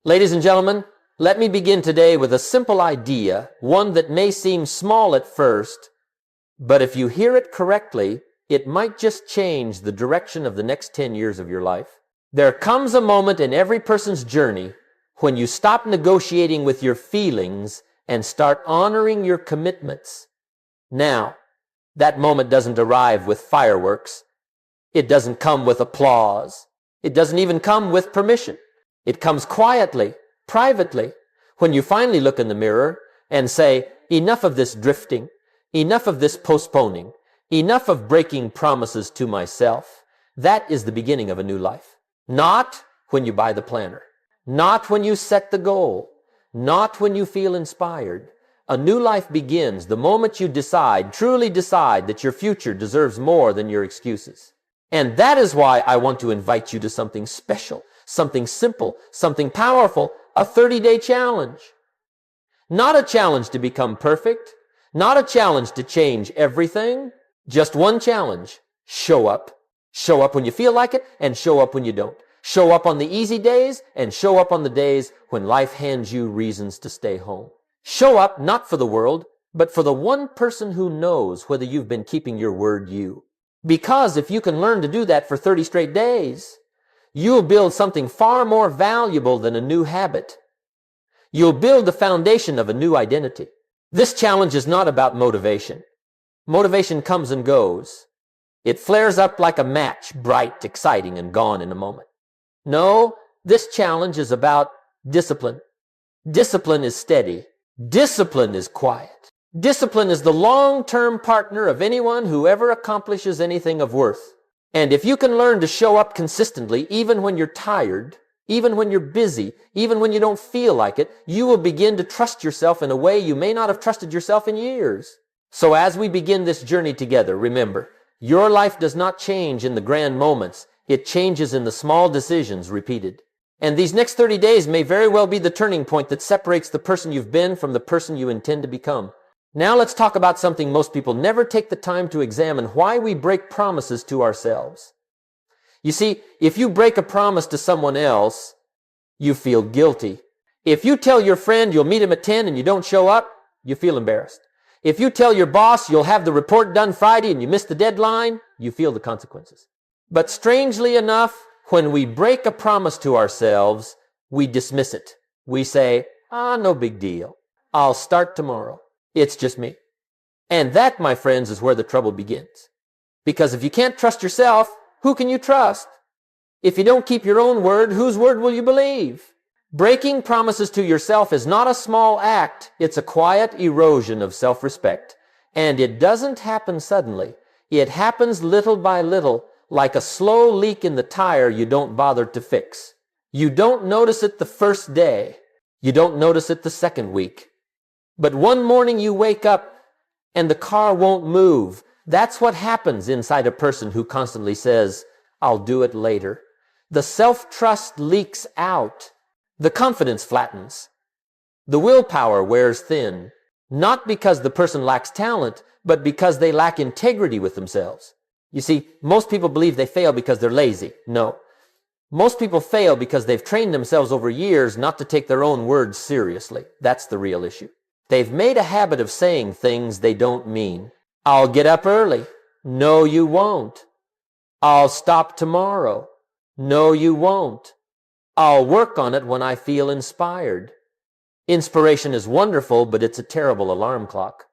Ladies and gentlemen, let me begin today with a simple idea, one that may seem small at first, but if you hear it correctly, it might just change the direction of the next 10 years of your life. There comes a moment in every person's journey when you stop negotiating with your feelings and start honoring your commitments. Now, that moment doesn't arrive with fireworks. It doesn't come with applause. It doesn't even come with permission. It comes quietly, privately, when you finally look in the mirror and say, enough of this drifting, enough of this postponing, enough of breaking promises to myself. That is the beginning of a new life. Not when you buy the planner, not when you set the goal, not when you feel inspired. A new life begins the moment you decide, truly decide, that your future deserves more than your excuses. And that is why I want to invite you to something special, something simple, something powerful, a 30-day challenge. Not a challenge to become perfect, not a challenge to change everything, just one challenge: show up. Show up when you feel like it and show up when you don't. Show up on the easy days and show up on the days when life hands you reasons to stay home. Show up not for the world, but for the one person who knows whether you've been keeping your word you. Because if you can learn to do that for 30 straight days, you'll build something far more valuable than a new habit. You'll build the foundation of a new identity. This challenge is not about motivation. Motivation comes and goes. It flares up like a match, bright, exciting, and gone in a moment. No, this challenge is about discipline. Discipline is steady. Discipline is quiet. Discipline is the long-term partner of anyone who ever accomplishes anything of worth. And if you can learn to show up consistently, even when you're tired, even when you're busy, even when you don't feel like it, you will begin to trust yourself in a way you may not have trusted yourself in years. So as we begin this journey together, remember, your life does not change in the grand moments. It changes in the small decisions repeated. And these next 30 days may very well be the turning point that separates the person you've been from the person you intend to become. Now let's talk about something most people never take the time to examine: why we break promises to ourselves. You see, if you break a promise to someone else, you feel guilty. If you tell your friend you'll meet him at 10 and you don't show up, you feel embarrassed. If you tell your boss you'll have the report done Friday and you miss the deadline, you feel the consequences. But strangely enough, when we break a promise to ourselves, we dismiss it. We say, no big deal. I'll start tomorrow. It's just me. And that, my friends, is where the trouble begins. Because if you can't trust yourself, who can you trust? If you don't keep your own word, whose word will you believe? Breaking promises to yourself is not a small act. It's a quiet erosion of self-respect. And it doesn't happen suddenly. It happens little by little, like a slow leak in the tire you don't bother to fix. You don't notice it the first day. You don't notice it the second week. But one morning you wake up and the car won't move. That's what happens inside a person who constantly says, I'll do it later. The self-trust leaks out. The confidence flattens. The willpower wears thin. Not because the person lacks talent, but because they lack integrity with themselves. You see, most people believe they fail because they're lazy. No. Most people fail because they've trained themselves over years not to take their own words seriously. That's the real issue. They've made a habit of saying things they don't mean. I'll get up early. No, you won't. I'll stop tomorrow. No, you won't. I'll work on it when I feel inspired. Inspiration is wonderful, but it's a terrible alarm clock.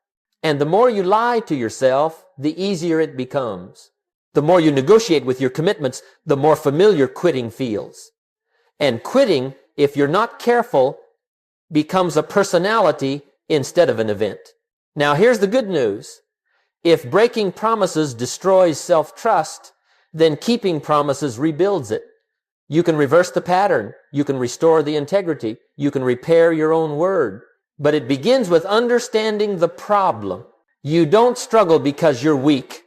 And the more you lie to yourself, the easier it becomes. The more you negotiate with your commitments, the more familiar quitting feels. And quitting, if you're not careful, becomes a personality instead of an event. Now here's the good news. If breaking promises destroys self-trust, then keeping promises rebuilds it. You can reverse the pattern. You can restore the integrity. You can repair your own word. But it begins with understanding the problem. You don't struggle because you're weak.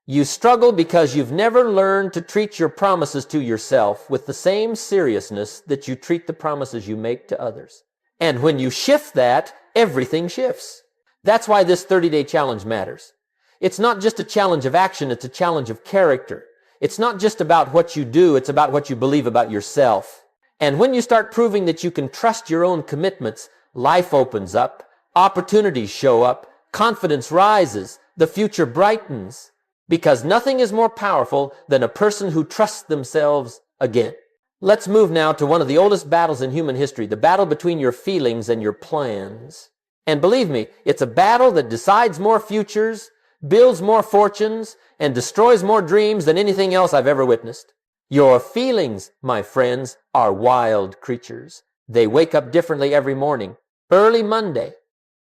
You struggle because you've never learned to treat your promises to yourself with the same seriousness that you treat the promises you make to others. And when you shift that, everything shifts. That's why this 30-day challenge matters. It's not just a challenge of action, it's a challenge of character. It's not just about what you do, it's about what you believe about yourself. And when you start proving that you can trust your own commitments, life opens up, opportunities show up, confidence rises, the future brightens. Because nothing is more powerful than a person who trusts themselves again. Let's move now to one of the oldest battles in human history, the battle between your feelings and your plans. And believe me, it's a battle that decides more futures, builds more fortunes, and destroys more dreams than anything else I've ever witnessed. Your feelings, my friends, are wild creatures. They wake up differently every morning. Early Monday,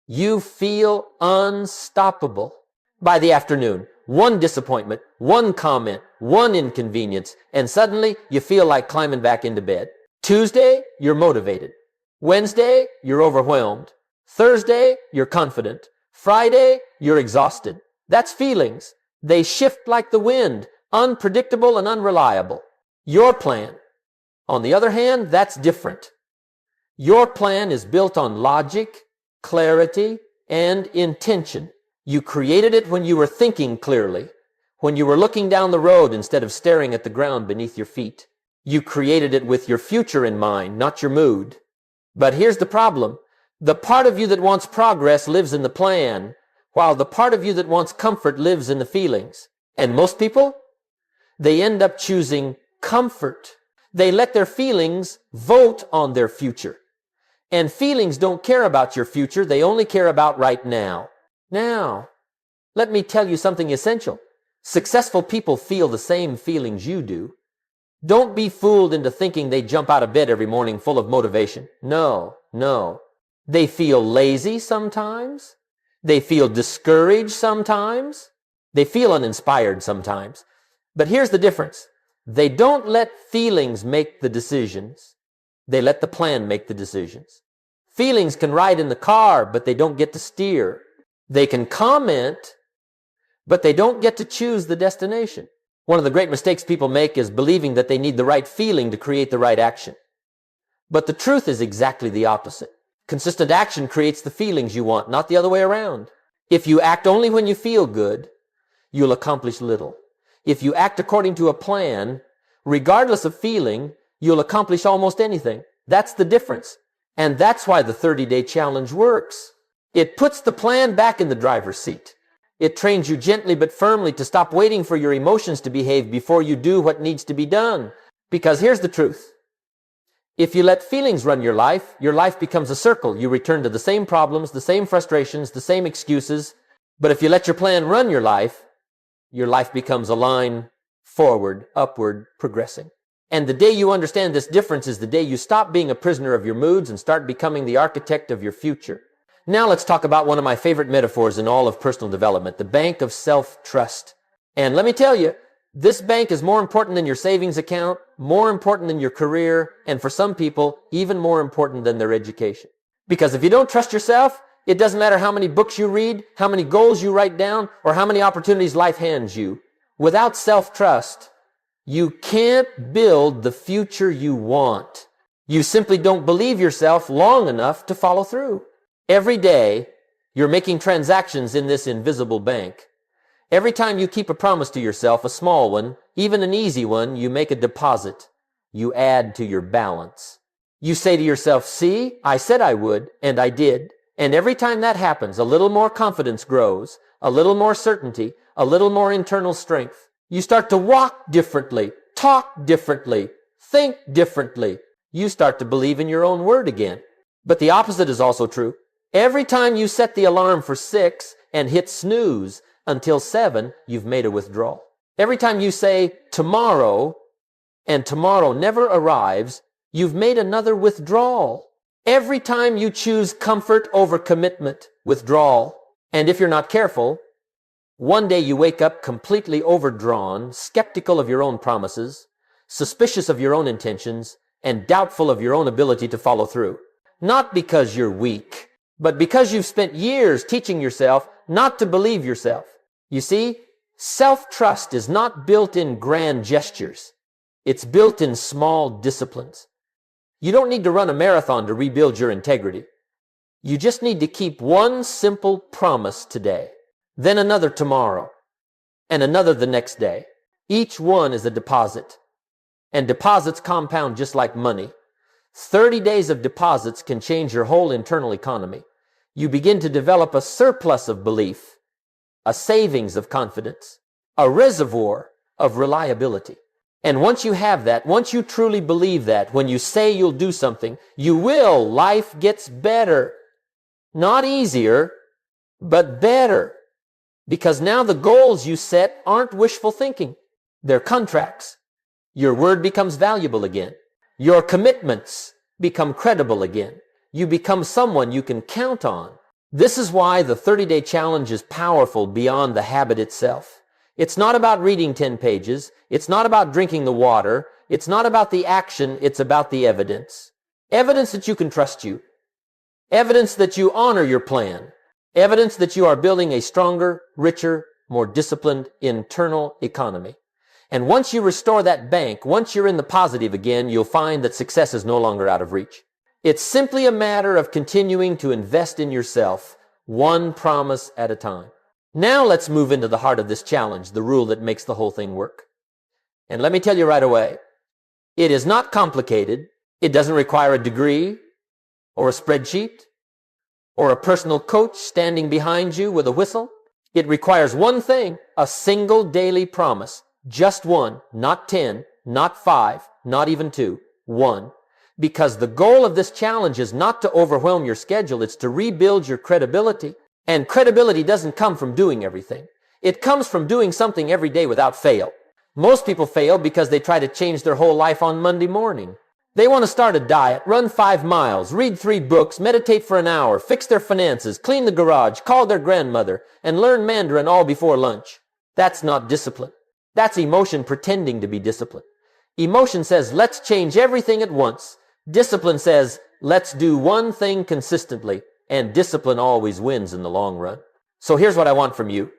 you feel unstoppable. By the afternoon, one disappointment, one comment, one inconvenience, and suddenly you feel like climbing back into bed. Tuesday, you're motivated. Wednesday, you're overwhelmed. Thursday, you're confident. Friday, you're exhausted. That's feelings. They shift like the wind, unpredictable and unreliable. Your plan, on the other hand, that's different. Your plan is built on logic, clarity, and intention. You created it when you were thinking clearly, when you were looking down the road instead of staring at the ground beneath your feet. You created it with your future in mind, not your mood. But here's the problem. The part of you that wants progress lives in the plan, while the part of you that wants comfort lives in the feelings. And most people, they end up choosing comfort. They let their feelings vote on their future. And feelings don't care about your future, they only care about right now. Now, let me tell you something essential. Successful people feel the same feelings you do. Don't be fooled into thinking they jump out of bed every morning full of motivation. No. They feel lazy sometimes. They feel discouraged sometimes. They feel uninspired sometimes. But here's the difference. They don't let feelings make the decisions. They let the plan make the decisions. Feelings can ride in the car, but they don't get to steer. They can comment, but they don't get to choose the destination. One of the great mistakes people make is believing that they need the right feeling to create the right action. But the truth is exactly the opposite. Consistent action creates the feelings you want, not the other way around. If you act only when you feel good, you'll accomplish little. If you act according to a plan, regardless of feeling, you'll accomplish almost anything. That's the difference. And that's why the 30-day challenge works. It puts the plan back in the driver's seat. It trains you gently but firmly to stop waiting for your emotions to behave before you do what needs to be done. Because here's the truth. If you let feelings run your life becomes a circle. You return to the same problems, the same frustrations, the same excuses. But if you let your plan run your life becomes a line forward, upward, progressing. And the day you understand this difference is the day you stop being a prisoner of your moods and start becoming the architect of your future. Now let's talk about one of my favorite metaphors in all of personal development, the bank of self-trust. And let me tell you, this bank is more important than your savings account, more important than your career, and for some people, even more important than their education. Because if you don't trust yourself, it doesn't matter how many books you read, how many goals you write down, or how many opportunities life hands you. Without self-trust, you can't build the future you want. You simply don't believe yourself long enough to follow through. Every day, you're making transactions in this invisible bank. Every time you keep a promise to yourself, a small one, even an easy one, you make a deposit. You add to your balance. You say to yourself, see, I said I would, and I did. And every time that happens, a little more confidence grows, a little more certainty, a little more internal strength. You start to walk differently, talk differently, think differently. You start to believe in your own word again. But the opposite is also true. Every time you set the alarm for 6 and hit snooze until 7, you've made a withdrawal. Every time you say tomorrow and tomorrow never arrives, you've made another withdrawal. Every time you choose comfort over commitment, withdrawal. And if you're not careful, one day you wake up completely overdrawn, skeptical of your own promises, suspicious of your own intentions, and doubtful of your own ability to follow through. Not because you're weak, but because you've spent years teaching yourself not to believe yourself. You see, self-trust is not built in grand gestures. It's built in small disciplines. You don't need to run a marathon to rebuild your integrity. You just need to keep one simple promise today, then another tomorrow, and another the next day. Each one is a deposit, and deposits compound just like money. 30 days of deposits can change your whole internal economy. You begin to develop a surplus of belief, a savings of confidence, a reservoir of reliability. And once you have that, once you truly believe that, when you say you'll do something, you will. Life gets better. Not easier, but better. Because now the goals you set aren't wishful thinking. They're contracts. Your word becomes valuable again. Your commitments become credible again. You become someone you can count on. This is why the 30-day challenge is powerful beyond the habit itself. It's not about reading 10 pages. It's not about drinking the water. It's not about the action. It's about the evidence. Evidence that you can trust you. Evidence that you honor your plan. Evidence that you are building a stronger, richer, more disciplined internal economy. And once you restore that bank, once you're in the positive again, you'll find that success is no longer out of reach. It's simply a matter of continuing to invest in yourself, one promise at a time. Now let's move into the heart of this challenge, the rule that makes the whole thing work. And let me tell you right away, it is not complicated. It doesn't require a degree or a spreadsheet or a personal coach standing behind you with a whistle. It requires one thing, a single daily promise. Just one, not 10, not 5, not even 2, one. Because the goal of this challenge is not to overwhelm your schedule, it's to rebuild your credibility. And credibility doesn't come from doing everything. It comes from doing something every day without fail. Most people fail because they try to change their whole life on Monday morning. They want to start a diet, run 5 miles, read 3 books, meditate for an hour, fix their finances, clean the garage, call their grandmother, and learn Mandarin all before lunch. That's not discipline. That's emotion pretending to be discipline. Emotion says, let's change everything at once. Discipline says, let's do one thing consistently, and discipline always wins in the long run. So here's what I want from you.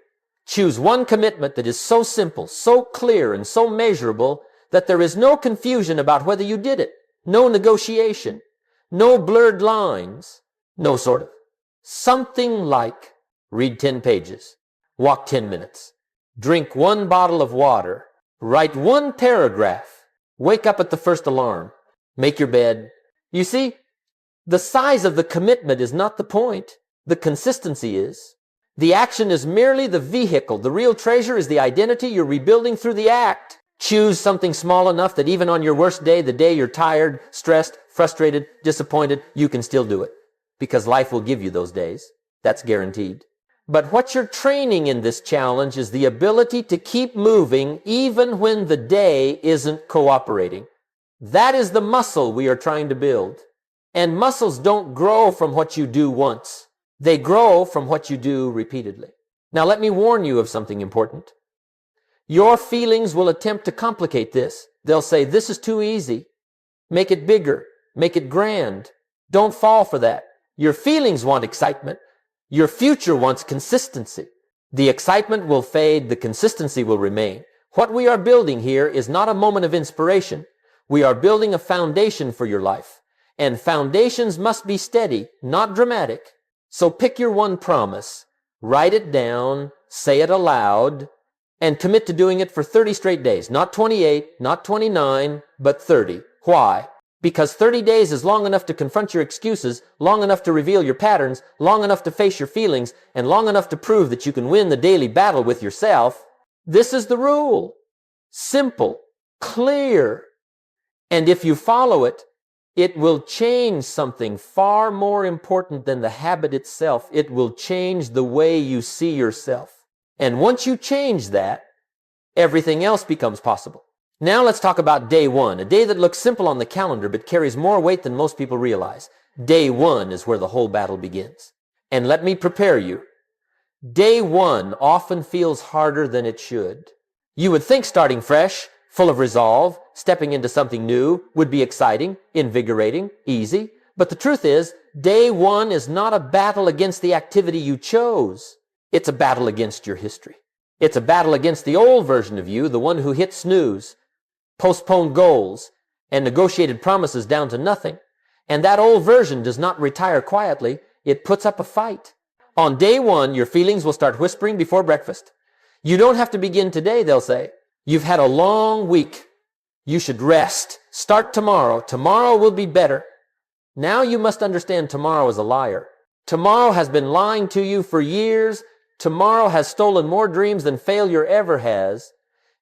Choose one commitment that is so simple, so clear, and so measurable that there is no confusion about whether you did it. No negotiation. No blurred lines. No sort of. Something like read 10 pages, walk 10 minutes, drink 1 bottle of water, write 1 paragraph, wake up at the first alarm, make your bed. You see, the size of the commitment is not the point. The consistency is. The action is merely the vehicle. The real treasure is the identity you're rebuilding through the act. Choose something small enough that even on your worst day, the day you're tired, stressed, frustrated, disappointed, you can still do it. Because life will give you those days. That's guaranteed. But what you're training in this challenge is the ability to keep moving even when the day isn't cooperating. That is the muscle we are trying to build. And muscles don't grow from what you do once. They grow from what you do repeatedly. Now let me warn you of something important. Your feelings will attempt to complicate this. They'll say, this is too easy. Make it bigger. Make it grand. Don't fall for that. Your feelings want excitement. Your future wants consistency. The excitement will fade. The consistency will remain. What we are building here is not a moment of inspiration. We are building a foundation for your life. And foundations must be steady, not dramatic. So pick your one promise, write it down, say it aloud, and commit to doing it for 30 straight days. Not 28, not 29, but 30. Why? Because 30 days is long enough to confront your excuses, long enough to reveal your patterns, long enough to face your feelings, and long enough to prove that you can win the daily battle with yourself. This is the rule. Simple, clear. And if you follow it, it will change something far more important than the habit itself. It will change the way you see yourself. And once you change that, everything else becomes possible. Now let's talk about day 1, a day that looks simple on the calendar but carries more weight than most people realize. Day 1 is where the whole battle begins. And let me prepare you. Day 1 often feels harder than it should. You would think starting fresh, full of resolve, stepping into something new would be exciting, invigorating, easy. But the truth is, day 1 is not a battle against the activity you chose. It's a battle against your history. It's a battle against the old version of you, the one who hit snooze, postponed goals, and negotiated promises down to nothing. And that old version does not retire quietly. It puts up a fight. On day 1, your feelings will start whispering before breakfast. You don't have to begin today, they'll say. You've had a long week. You should rest. Start tomorrow. Tomorrow will be better. Now you must understand tomorrow is a liar. Tomorrow has been lying to you for years. Tomorrow has stolen more dreams than failure ever has.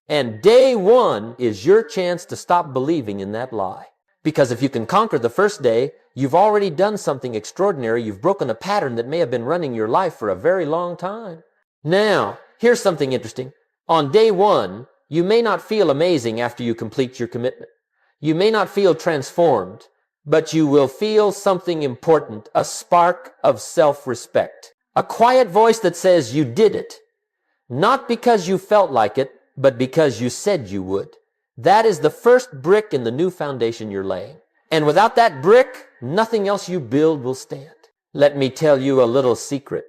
And day one is your chance to stop believing in that lie. Because if you can conquer the first day, you've already done something extraordinary. You've broken a pattern that may have been running your life for a very long time. Now, here's something interesting. On day one, you may not feel amazing after you complete your commitment. You may not feel transformed, but you will feel something important, a spark of self-respect. A quiet voice that says you did it, not because you felt like it, but because you said you would. That is the first brick in the new foundation you're laying. And without that brick, nothing else you build will stand. Let me tell you a little secret.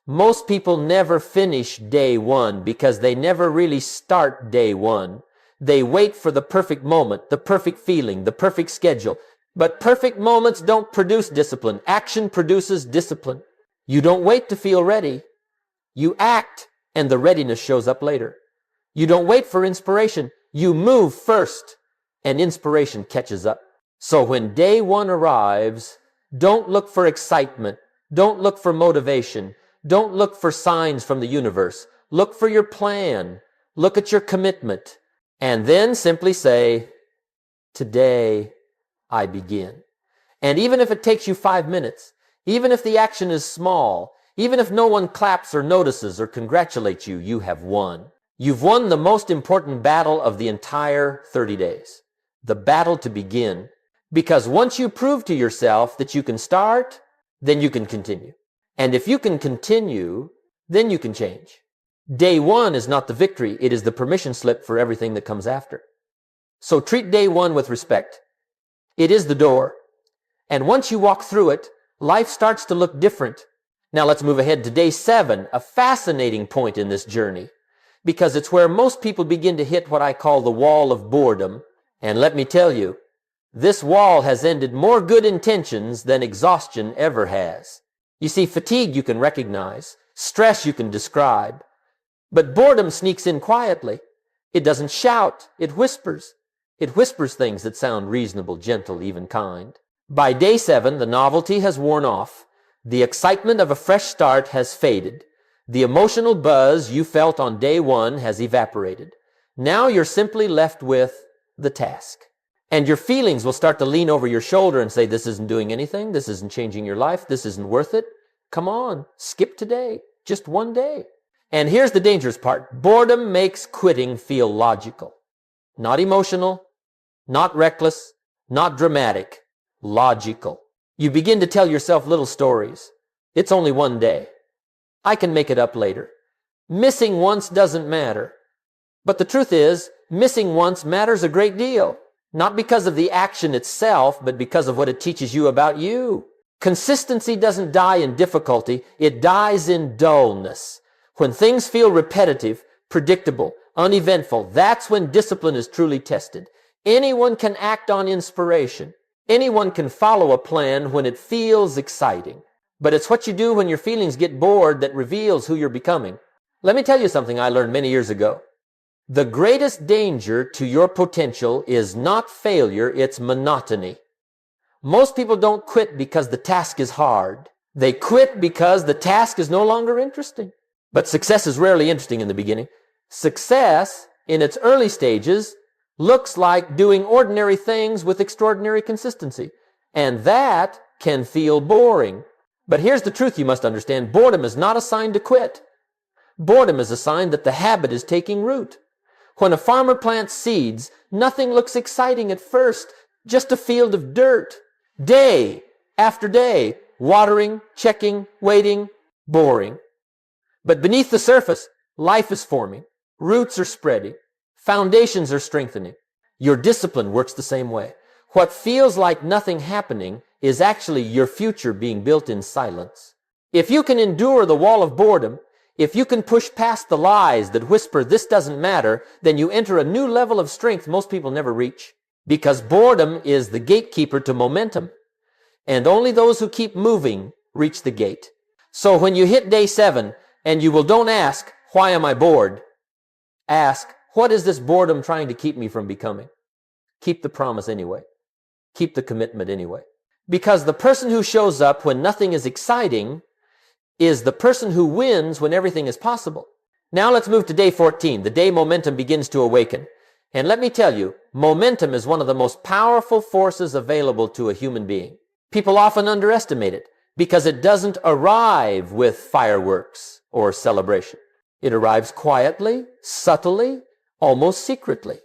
Most people never finish day one because they never really start day one. They wait for the perfect moment, the perfect feeling, the perfect schedule. But perfect moments don't produce discipline. Action produces discipline. You don't wait to feel ready. You act, and the readiness shows up later. You don't wait for inspiration. You move first, and inspiration catches up. So when day one arrives, don't look for excitement. Don't look for motivation. Don't look for signs from the universe. Look for your plan. Look at your commitment. And then simply say, today I begin. And even if it takes you 5 minutes, even if the action is small, even if no one claps or notices or congratulates you, you have won. You've won the most important battle of the entire 30 days. The battle to begin. Because once you prove to yourself that you can start, then you can continue. And if you can continue, then you can change. Day one is not the victory. It is the permission slip for everything that comes after. So treat day one with respect. It is the door. And once you walk through it, life starts to look different. Now let's move ahead to day 7, a fascinating point in this journey, because it's where most people begin to hit what I call the wall of boredom. And let me tell you, this wall has ended more good intentions than exhaustion ever has. You see, fatigue you can recognize, stress you can describe, but boredom sneaks in quietly. It doesn't shout, it whispers. It whispers things that sound reasonable, gentle, even kind. By day 7, the novelty has worn off. The excitement of a fresh start has faded. The emotional buzz you felt on day 1 has evaporated. Now you're simply left with the task. And your feelings will start to lean over your shoulder and say, this isn't doing anything, this isn't changing your life, this isn't worth it. Come on, skip today, just one day. And here's the dangerous part. Boredom makes quitting feel logical. Not emotional, not reckless, not dramatic. Logical. You begin to tell yourself little stories. It's only one day. I can make it up later. Missing once doesn't matter. But the truth is, missing once matters a great deal. Not because of the action itself, but because of what it teaches you about you. Consistency doesn't die in difficulty. It dies in dullness. When things feel repetitive, predictable, uneventful, that's when discipline is truly tested. Anyone can act on inspiration. Anyone can follow a plan when it feels exciting. But it's what you do when your feelings get bored that reveals who you're becoming. Let me tell you something I learned many years ago. The greatest danger to your potential is not failure, it's monotony. Most people don't quit because the task is hard. They quit because the task is no longer interesting. But success is rarely interesting in the beginning. Success, in its early stages, looks like doing ordinary things with extraordinary consistency. And that can feel boring. But here's the truth you must understand. Boredom is not a sign to quit. Boredom is a sign that the habit is taking root. When a farmer plants seeds, nothing looks exciting at first, just a field of dirt. Day after day, watering, checking, waiting, boring. But beneath the surface, life is forming. Roots are spreading. Foundations are strengthening. Your discipline works the same way. What feels like nothing happening is actually your future being built in silence. If you can endure the wall of boredom, if you can push past the lies that whisper this doesn't matter, then you enter a new level of strength most people never reach. Because boredom is the gatekeeper to momentum. And only those who keep moving reach the gate. So when you hit day 7, and don't ask, why am I bored? Ask, what is this boredom trying to keep me from becoming? keep the promise anyway. Keep the commitment anyway. Because the person who shows up when nothing is exciting is the person who wins when everything is possible. Now let's move to day 14, the day momentum begins to awaken. And let me tell you, momentum is one of the most powerful forces available to a human being. People often underestimate it because it doesn't arrive with fireworks or celebration. It arrives quietly, subtly, almost secretly.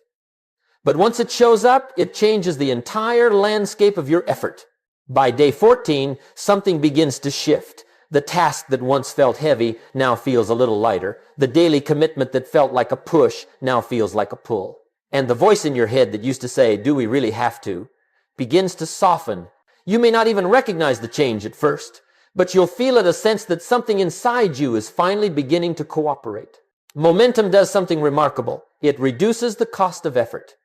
But once it shows up, it changes the entire landscape of your effort. By day 14, something begins to shift. The task that once felt heavy now feels a little lighter. The daily commitment that felt like a push now feels like a pull. And the voice in your head that used to say, "Do we really have to?" begins to soften. You may not even recognize the change at first, but you'll feel it, a sense that something inside you is finally beginning to cooperate. Momentum does something remarkable. It reduces the cost of effort.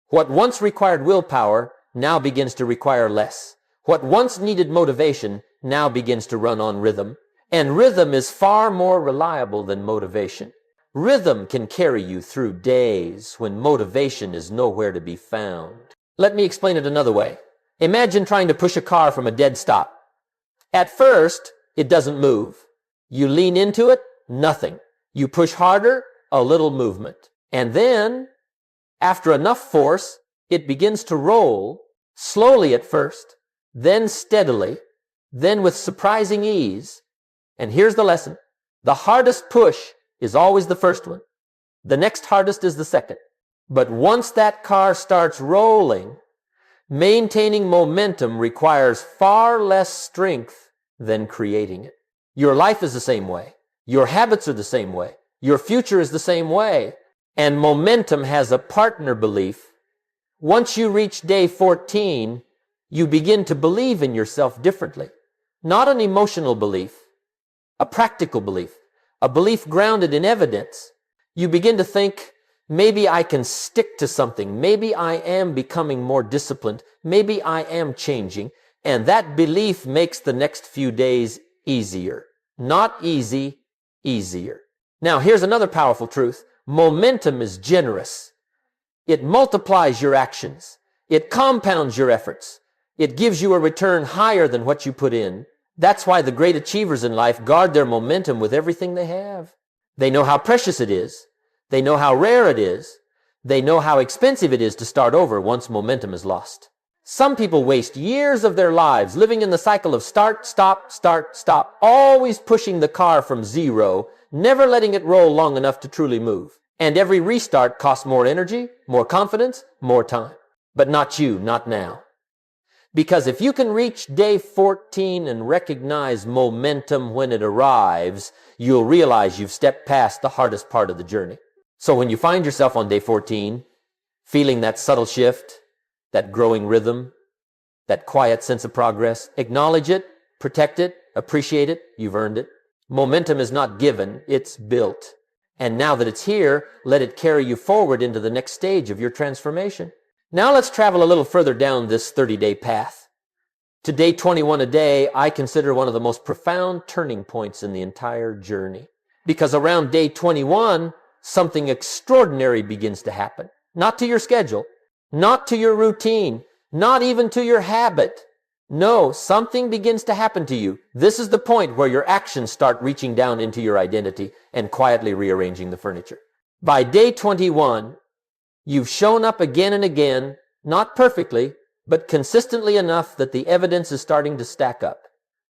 What once required willpower now begins to require less. What once needed motivation now begins to run on rhythm. And rhythm is far more reliable than motivation. Rhythm can carry you through days when motivation is nowhere to be found. Let me explain it another way. Imagine trying to push a car from a dead stop. At first, it doesn't move. You lean into it, nothing. You push harder, a little movement. And then, after enough force, it begins to roll, slowly at first, then steadily, then with surprising ease. And here's the lesson. The hardest push is always the first one. The next hardest is the second. But once that car starts rolling, maintaining momentum requires far less strength than creating it. Your life is the same way. Your habits are the same way. Your future is the same way. And momentum has a partner belief. Once you reach day 14, you begin to believe in yourself differently. Not an emotional belief, a practical belief, a belief grounded in evidence. You begin to think, maybe I can stick to something. Maybe I am becoming more disciplined. Maybe I am changing. And that belief makes the next few days easier. Not easy, easier. Now, here's another powerful truth. Momentum is generous. It multiplies your actions. It compounds your efforts. It gives you a return higher than what you put in. That's why the great achievers in life guard their momentum with everything they have. They know how precious it is. They know how rare it is. They know how expensive it is to start over once momentum is lost. Some people waste years of their lives living in the cycle of start, stop, always pushing the car from zero, never letting it roll long enough to truly move. And every restart costs more energy, more confidence, more time. But not you, not now. Because if you can reach day 14 and recognize momentum when it arrives, you'll realize you've stepped past the hardest part of the journey. So when you find yourself on day 14, feeling that subtle shift, that growing rhythm, that quiet sense of progress, acknowledge it, protect it, appreciate it, you've earned it. Momentum is not given, it's built. And now that it's here, let it carry you forward into the next stage of your transformation. Now let's travel a little further down this 30-day path. To day 21 a day, I consider one of the most profound turning points in the entire journey. Because around day 21, something extraordinary begins to happen. Not to your schedule, not to your routine, not even to your habit. No, something begins to happen to you. This is the point where your actions start reaching down into your identity and quietly rearranging the furniture. By day 21, you've shown up again and again, not perfectly, but consistently enough that the evidence is starting to stack up.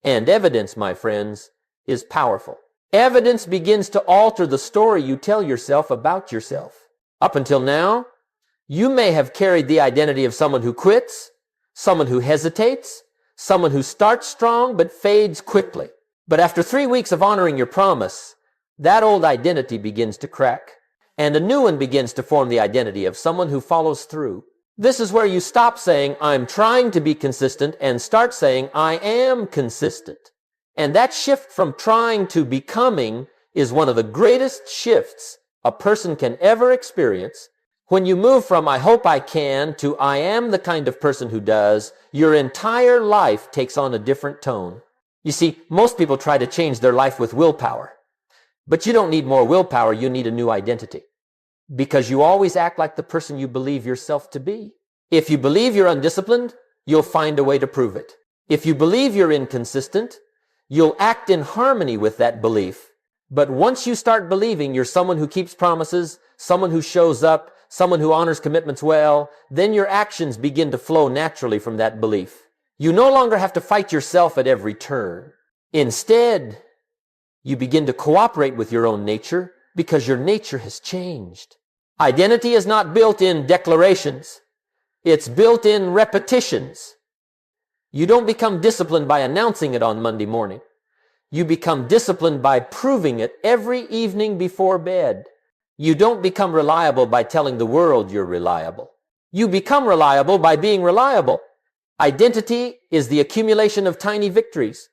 And evidence, my friends, is powerful. Evidence begins to alter the story you tell yourself about yourself. Up until now, you may have carried the identity of someone who quits, someone who hesitates, someone who starts strong but fades quickly. But after 3 weeks of honoring your promise, that old identity begins to crack. And a new one begins to form the identity of someone who follows through. This is where you stop saying, I'm trying to be consistent, and start saying, I am consistent. And that shift from trying to becoming is one of the greatest shifts a person can ever experience. When you move from I hope I can to I am the kind of person who does, your entire life takes on a different tone. You see, most people try to change their life with willpower. But you don't need more willpower, you need a new identity. Because you always act like the person you believe yourself to be. If you believe you're undisciplined, you'll find a way to prove it. If you believe you're inconsistent, you'll act in harmony with that belief. But once you start believing you're someone who keeps promises, someone who shows up, someone who honors commitments well, then your actions begin to flow naturally from that belief. You no longer have to fight yourself at every turn. Instead, you begin to cooperate with your own nature because your nature has changed. Identity is not built in declarations. It's built in repetitions. You don't become disciplined by announcing it on Monday morning. You become disciplined by proving it every evening before bed. You don't become reliable by telling the world you're reliable. You become reliable by being reliable. Identity is the accumulation of tiny victories.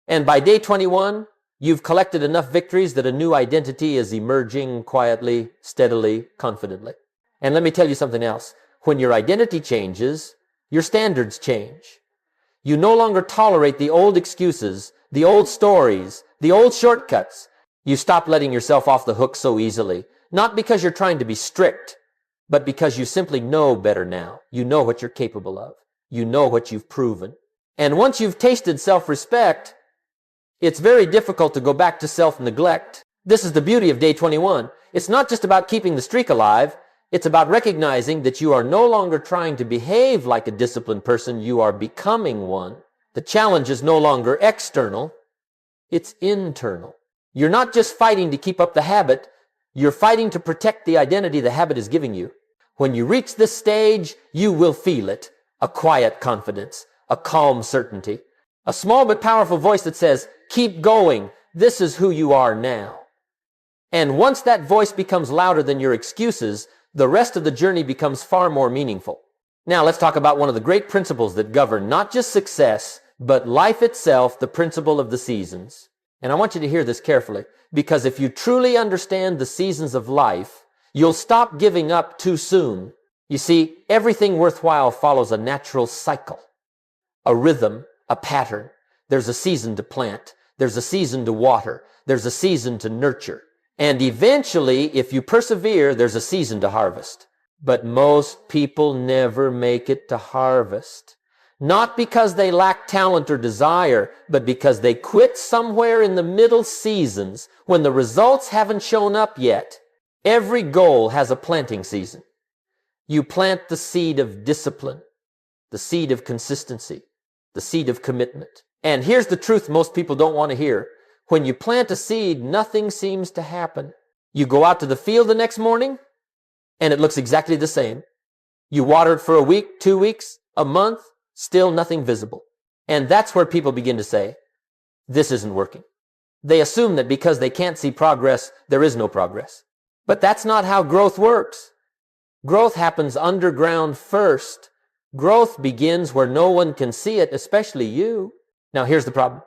And by day 21, you've collected enough victories that a new identity is emerging quietly, steadily, confidently. And let me tell you something else. When your identity changes, your standards change. You no longer tolerate the old excuses, the old stories, the old shortcuts. You stop letting yourself off the hook so easily, not because you're trying to be strict, but because you simply know better now. You know what you're capable of. You know what you've proven. And once you've tasted self-respect, it's very difficult to go back to self-neglect. This is the beauty of day 21. It's not just about keeping the streak alive. It's about recognizing that you are no longer trying to behave like a disciplined person. You are becoming one. The challenge is no longer external. It's internal. You're not just fighting to keep up the habit. You're fighting to protect the identity the habit is giving you. When you reach this stage, you will feel it. A quiet confidence, a calm certainty, a small but powerful voice that says, keep going. This is who you are now. And once that voice becomes louder than your excuses, the rest of the journey becomes far more meaningful. Now let's talk about one of the great principles that govern not just success, but life itself, the principle of the seasons. And I want you to hear this carefully, because if you truly understand the seasons of life, you'll stop giving up too soon. You see, everything worthwhile follows a natural cycle, a rhythm, a pattern. There's a season to plant. There's a season to water. There's a season to nurture. And eventually, if you persevere, there's a season to harvest. But most people never make it to harvest. Not because they lack talent or desire, but because they quit somewhere in the middle seasons when the results haven't shown up yet. Every goal has a planting season. You plant the seed of discipline, the seed of consistency, the seed of commitment. And here's the truth most people don't want to hear. When you plant a seed, nothing seems to happen. You go out to the field the next morning, and it looks exactly the same. You water it for a week, 2 weeks, a month, still nothing visible. And that's where people begin to say, this isn't working. They assume that because they can't see progress, there is no progress. But that's not how growth works. Growth happens underground first. Growth begins where no one can see it, especially you. Now here's the problem.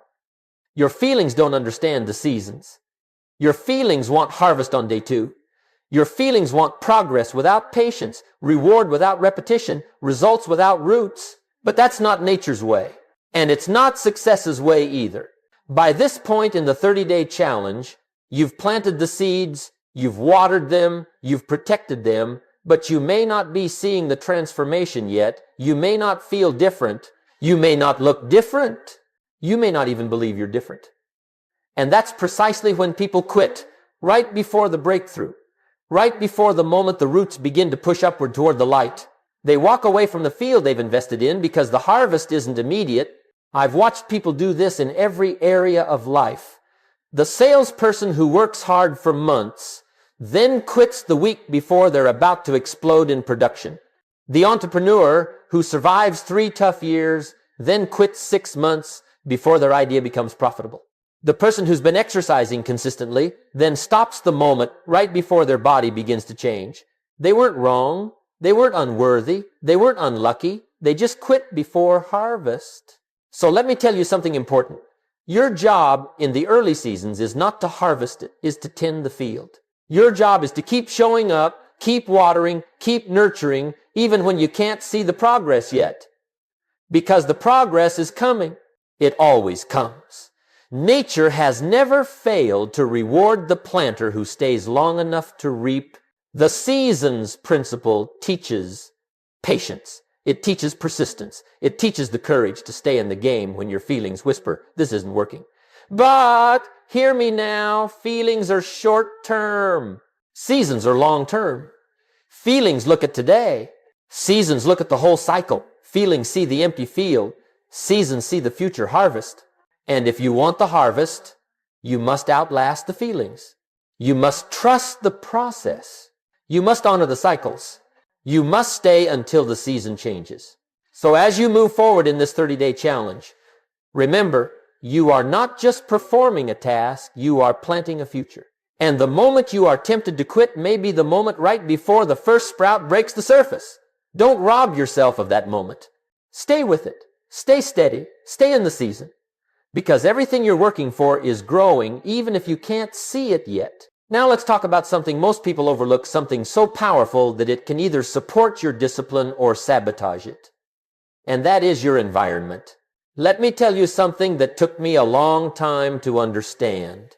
Your feelings don't understand the seasons. Your feelings want harvest on day 2. Your feelings want progress without patience, reward without repetition, results without roots. But that's not nature's way. And it's not success's way either. By this point in the 30-day challenge, you've planted the seeds, you've watered them, you've protected them, but you may not be seeing the transformation yet. You may not feel different. You may not look different. You may not even believe you're different. And that's precisely when people quit, right before the breakthrough, right before the moment the roots begin to push upward toward the light. They walk away from the field they've invested in because the harvest isn't immediate. I've watched people do this in every area of life. The salesperson who works hard for months then quits the week before they're about to explode in production. The entrepreneur who survives 3 tough years then quits 6 months before their idea becomes profitable. The person who's been exercising consistently then stops the moment right before their body begins to change. They weren't wrong. They weren't unworthy. They weren't unlucky. They just quit before harvest. So let me tell you something important. Your job in the early seasons is not to harvest it, is to tend the field. Your job is to keep showing up, keep watering, keep nurturing, even when you can't see the progress yet. Because the progress is coming. It always comes. Nature has never failed to reward the planter who stays long enough to reap. The seasons principle teaches patience. It teaches persistence. It teaches the courage to stay in the game when your feelings whisper, this isn't working. But, hear me now, feelings are short-term. Seasons are long-term. Feelings look at today. Seasons look at the whole cycle. Feelings see the empty field. Seasons see the future harvest. And if you want the harvest, you must outlast the feelings. You must trust the process. You must honor the cycles. You must stay until the season changes. So as you move forward in this 30-day challenge, remember, you are not just performing a task, you are planting a future. And the moment you are tempted to quit may be the moment right before the first sprout breaks the surface. Don't rob yourself of that moment. Stay with it. Stay steady. Stay in the season. Because everything you're working for is growing even if you can't see it yet. Now let's talk about something most people overlook, something so powerful that it can either support your discipline or sabotage it. And that is your environment. Let me tell you something that took me a long time to understand.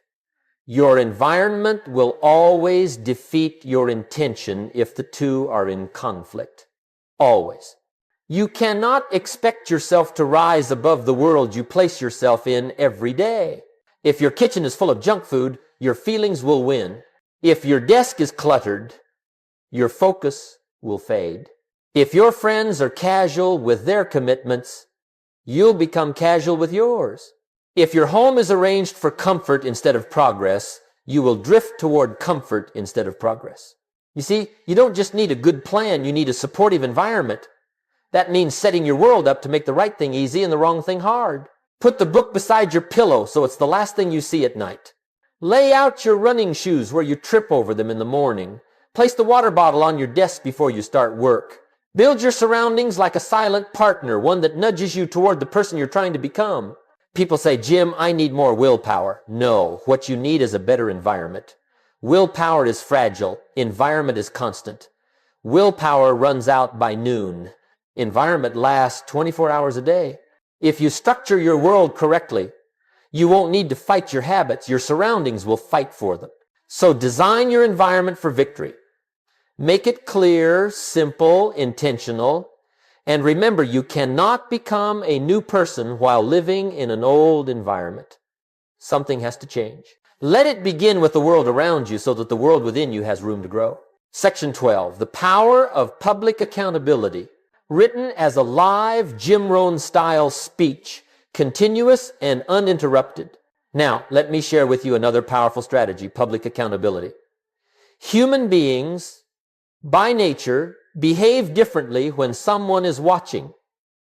Your environment will always defeat your intention if the two are in conflict. Always. You cannot expect yourself to rise above the world you place yourself in every day. If your kitchen is full of junk food, your feelings will win. If your desk is cluttered, your focus will fade. If your friends are casual with their commitments, you'll become casual with yours. If your home is arranged for comfort instead of progress, you will drift toward comfort instead of progress. You see, you don't just need a good plan, you need a supportive environment. That means setting your world up to make the right thing easy and the wrong thing hard. Put the book beside your pillow so it's the last thing you see at night. Lay out your running shoes where you trip over them in the morning. Place the water bottle on your desk before you start work. Build your surroundings like a silent partner, one that nudges you toward the person you're trying to become. People say, Jim, I need more willpower. No, what you need is a better environment. Willpower is fragile. Environment is constant. Willpower runs out by noon. Environment lasts 24 hours a day. If you structure your world correctly, you won't need to fight your habits. Your surroundings will fight for them. So design your environment for victory. Make it clear, simple, intentional. And remember, you cannot become a new person while living in an old environment. Something has to change. Let it begin with the world around you so that the world within you has room to grow. Section 12, the power of public accountability. Written as a live Jim Rohn style speech, continuous and uninterrupted. Now, let me share with you another powerful strategy, public accountability. Human beings, by nature, behave differently when someone is watching.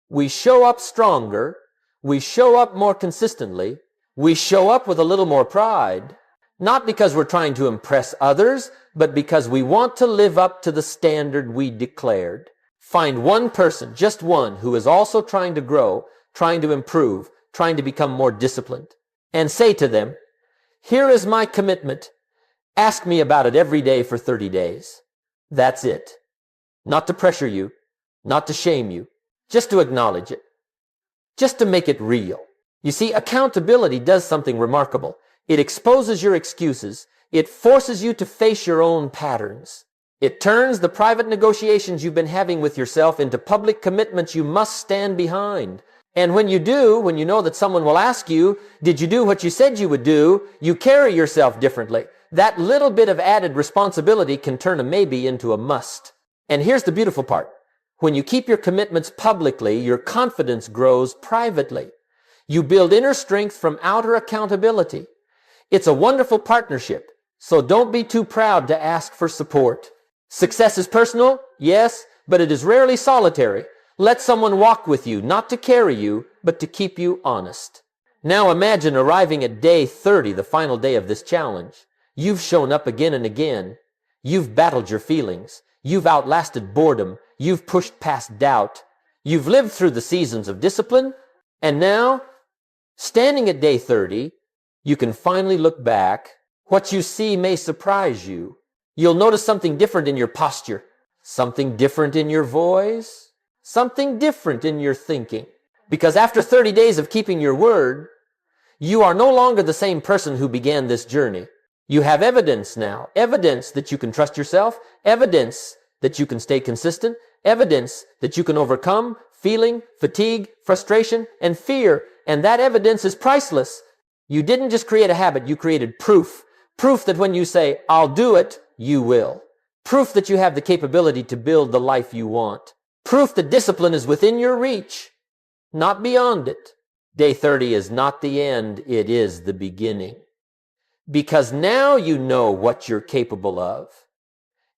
We show up stronger, we show up more consistently, we show up with a little more pride, not because we're trying to impress others, but because we want to live up to the standard we declared. Find one person, just one, who is also trying to grow, trying to improve, trying to become more disciplined, and say to them, here is my commitment. Ask me about it every day for 30 days. That's it. Not to pressure you, not to shame you, just to acknowledge it, just to make it real. You see, accountability does something remarkable. It exposes your excuses. It forces you to face your own patterns. It turns the private negotiations you've been having with yourself into public commitments you must stand behind. And when you do, when you know that someone will ask you, did you do what you said you would do, you carry yourself differently. That little bit of added responsibility can turn a maybe into a must. And here's the beautiful part. When you keep your commitments publicly, your confidence grows privately. You build inner strength from outer accountability. It's a wonderful partnership, so don't be too proud to ask for support. Success is personal, yes, but it is rarely solitary. Let someone walk with you, not to carry you, but to keep you honest. Now imagine arriving at day 30, the final day of this challenge. You've shown up again and again. You've battled your feelings. You've outlasted boredom. You've pushed past doubt. You've lived through the seasons of discipline. And now, standing at day 30, you can finally look back. What you see may surprise you. You'll notice something different in your posture, something different in your voice, something different in your thinking. Because after 30 days of keeping your word, you are no longer the same person who began this journey. You have evidence now, evidence that you can trust yourself, evidence that you can stay consistent, Evidence that you can overcome feeling, fatigue, frustration, and fear. And that evidence is priceless. You didn't just create a habit, you created proof. Proof that when you say, I'll do it, you will. Proof that you have the capability to build the life you want. Proof that discipline is within your reach, not beyond it. Day 30 is not the end, it is the beginning. Because now you know what you're capable of.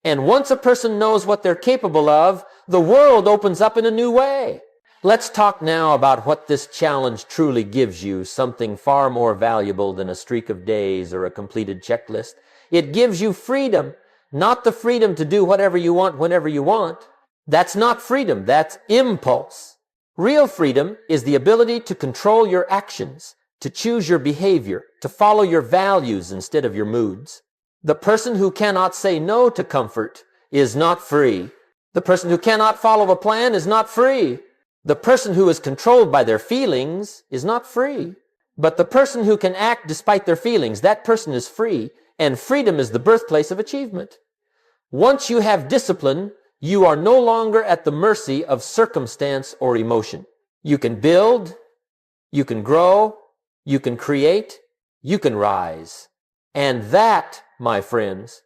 And once a person knows what they're capable of, the world opens up in a new way. Let's talk now about what this challenge truly gives you, something far more valuable than a streak of days or a completed checklist. It gives you freedom, not the freedom to do whatever you want whenever you want. That's not freedom, that's impulse. Real freedom is the ability to control your actions, to choose your behavior, to follow your values instead of your moods. The person who cannot say no to comfort is not free. The person who cannot follow a plan is not free. The person who is controlled by their feelings is not free. But the person who can act despite their feelings, that person is free. And freedom is the birthplace of achievement. Once you have discipline, you are no longer at the mercy of circumstance or emotion. You can build, you can grow, you can create, you can rise. And that, my friends,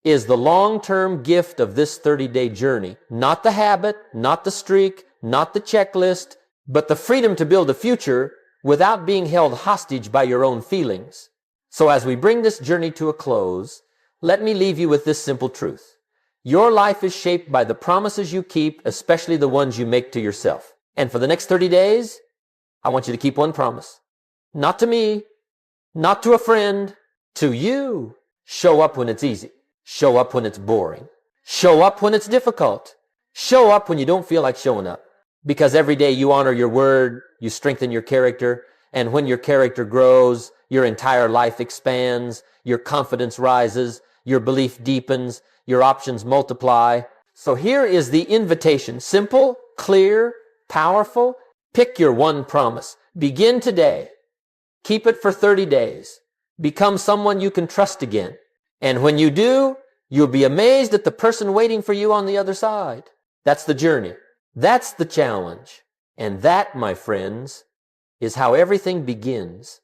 is the long-term gift of this 30-day journey. Not the habit, not the streak, not the checklist, but the freedom to build a future without being held hostage by your own feelings. So as we bring this journey to a close, let me leave you with this simple truth. Your life is shaped by the promises you keep, especially the ones you make to yourself. And for the next 30 days, I want you to keep one promise. Not to me, not to a friend, to you. Show up when it's easy. Show up when it's boring. Show up when it's difficult. Show up when you don't feel like showing up. Because every day you honor your word, you strengthen your character, and when your character grows, your entire life expands, your confidence rises, your belief deepens, your options multiply. So here is the invitation. Simple, clear, powerful. Pick your one promise. Begin today. Keep it for 30 days. Become someone you can trust again. And when you do, you'll be amazed at the person waiting for you on the other side. That's the journey. That's the challenge. And that, my friends, is how everything begins.